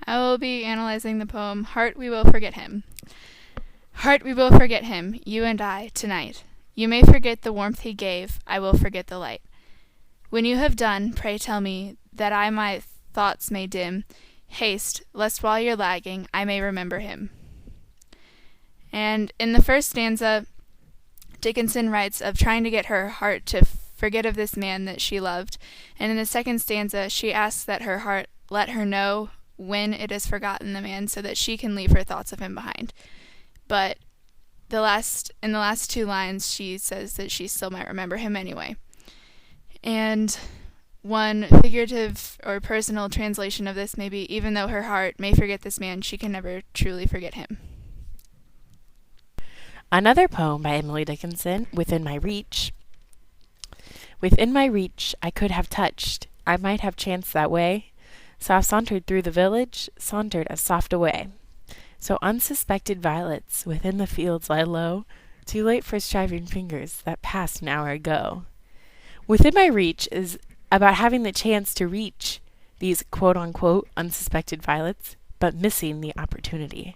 I will be analyzing the poem Heart We Will Forget Him. Heart, we will forget him, you and I, tonight. You may forget the warmth he gave, I will forget the light. When you have done, pray tell me, that I my thoughts may dim. Haste, lest while you're lagging, I may remember him. And in the first stanza, Dickinson writes of trying to get her heart to forget of this man that she loved. And in the second stanza, she asks that her heart let her know when it has forgotten the man so that she can leave her thoughts of him behind. But in the last two lines, she says that she still might remember him anyway. And one figurative or personal translation of this may be, even though her heart may forget this man, she can never truly forget him. Another poem by Emily Dickinson, Within My Reach. Within my reach I could have touched, I might have chanced that way, so I've sauntered through the village, sauntered as soft away. So unsuspected violets within the fields lie low, too late for striving fingers that passed an hour ago. Within my reach is about having the chance to reach these quote-unquote unsuspected violets, but missing the opportunity.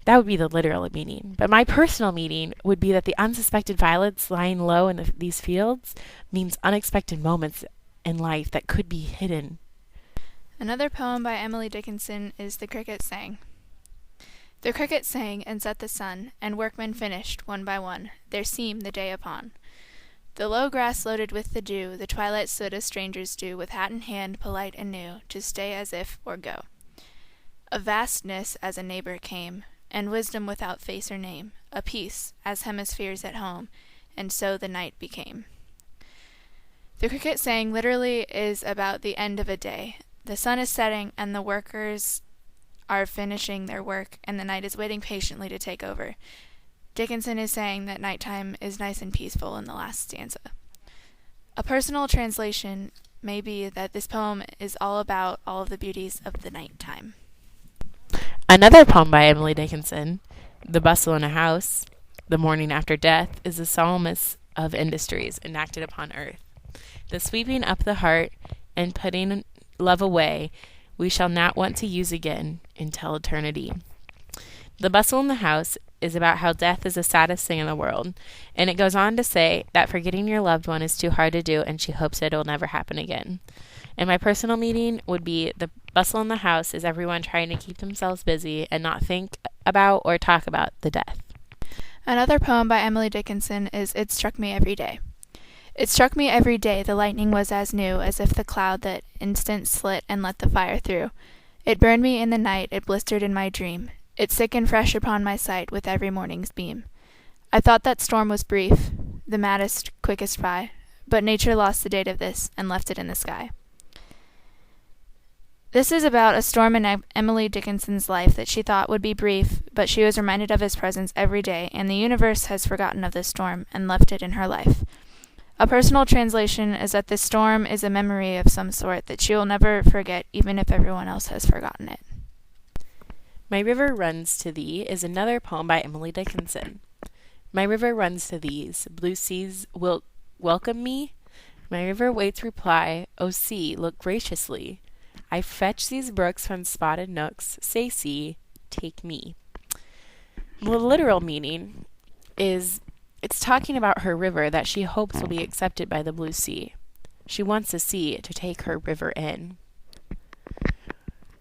That would be the literal meaning. But my personal meaning would be that the unsuspected violets lying low in these fields means unexpected moments in life that could be hidden. Another poem by Emily Dickinson is The Cricket Sang. The cricket sang and set the sun, and workmen finished, one by one, their seam the day upon. The low grass loaded with the dew, the twilight stood as strangers do, with hat in hand, polite and new, to stay as if or go. A vastness as a neighbor came, and wisdom without face or name, a peace as hemispheres at home, and so the night became. The cricket sang literally is about the end of a day. The sun is setting, and the workers are finishing their work, and the night is waiting patiently to take over. Dickinson is saying that nighttime is nice and peaceful in the last stanza. A personal translation may be that this poem is all about all of the beauties of the nighttime. Another poem by Emily Dickinson, The Bustle in a House, The Morning After Death, is the psalmist of industries enacted upon earth. The sweeping up the heart and putting love away we shall not want to use again until eternity. The Bustle in the House is about how death is the saddest thing in the world, and it goes on to say that forgetting your loved one is too hard to do, and she hopes it'll never happen again. And my personal meaning would be the bustle in the house is everyone trying to keep themselves busy and not think about or talk about the death. Another poem by Emily Dickinson is It Struck Me Every Day. It struck me every day the lightning was as new as if the cloud that instant slit and let the fire through. It burned me in the night, it blistered in my dream. It sickened fresh upon my sight with every morning's beam. I thought that storm was brief, the maddest, quickest fly, but nature lost the date of this and left it in the sky. This is about a storm in Emily Dickinson's life that she thought would be brief, but she was reminded of his presence every day, and the universe has forgotten of this storm and left it in her life. A personal translation is that this storm is a memory of some sort that she will never forget, even if everyone else has forgotten it. My River Runs to Thee is another poem by Emily Dickinson. My river runs to these, blue seas will welcome me. My river waits reply, O sea, look graciously. I fetch these brooks from spotted nooks, say sea, take me. The literal meaning is it's talking about her river that she hopes will be accepted by the blue sea. She wants the sea to take her river in.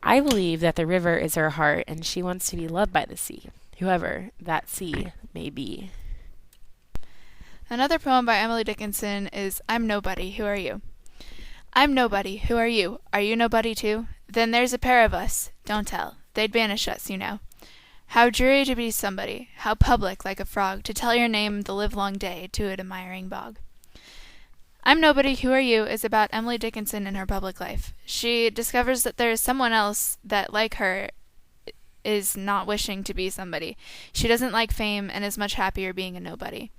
I believe that the river is her heart and she wants to be loved by the sea, whoever that sea may be. Another poem by Emily Dickinson is I'm Nobody, Who Are You? I'm nobody, who are you? Are you nobody too? Then there's a pair of us. Don't tell. They'd banish us, you know. How dreary to be somebody, how public, like a frog, to tell your name the livelong day to an admiring bog. I'm Nobody, Who Are You is about Emily Dickinson and her public life. She discovers that there is someone else that, like her, is not wishing to be somebody. She doesn't like fame and is much happier being a nobody.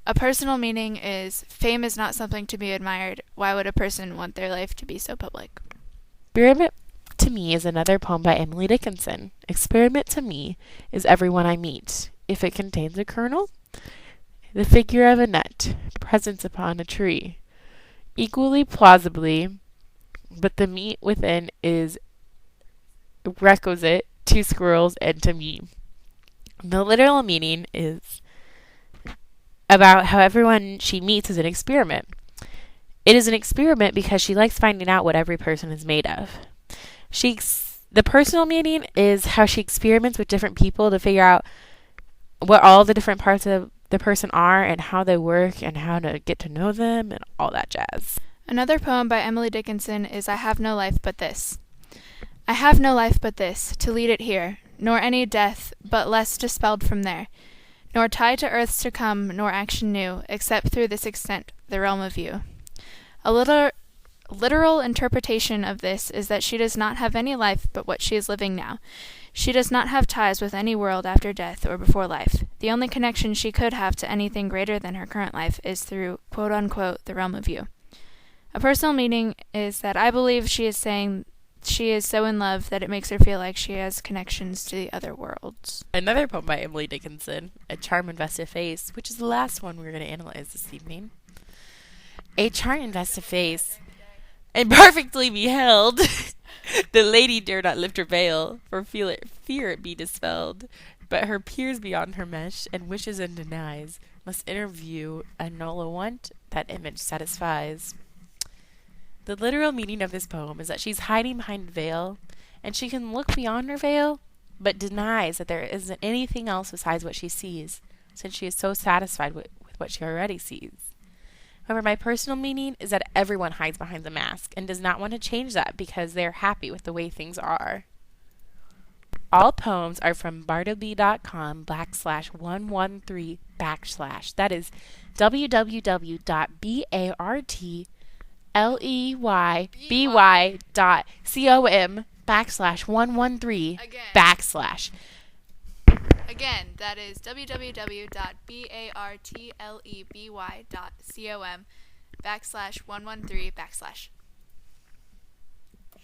A personal meaning is, fame is not something to be admired. Why would a person want their life to be so public? Experiment to Me is another poem by Emily Dickinson. Experiment to me is everyone I meet. If it contains a kernel, the figure of a nut, present upon a tree. Equally plausibly, but the meat within is requisite to squirrels and to me. The literal meaning is about how everyone she meets is an experiment. It is an experiment because she likes finding out what every person is made of. The personal meaning is how she experiments with different people to figure out what all the different parts of the person are and how they work and how to get to know them and all that jazz. Another poem by Emily Dickinson is I Have No Life But This. I have no life but this, to lead it here, nor any death, but less dispelled from there, nor tie to earths to come, nor action new, except through this extent, the realm of you. A literal interpretation of this is that she does not have any life but what she is living now. She does not have ties with any world after death or before life. The only connection she could have to anything greater than her current life is through, quote-unquote, the realm of you. A personal meaning is that I believe she is saying she is so in love that it makes her feel like she has connections to the other worlds. Another poem by Emily Dickinson, A Charm Invested Face, which is the last one we're going to analyze this evening. A charm invested face, and perfectly beheld, the lady dare not lift her veil, for fear it be dispelled. But her peers beyond her mesh, and wishes and denies, must interview and nulla want that image satisfies. The literal meaning of this poem is that she's hiding behind a veil, and she can look beyond her veil, but denies that there isn't anything else besides what she sees, since she is so satisfied with what she already sees. However, my personal meaning is that everyone hides behind the mask and does not want to change that because they're happy with the way things are. All poems are from bartleby.com/113 /. That is www.bartleby.com/113 /. Again, that is www.bartleby.com /113 /.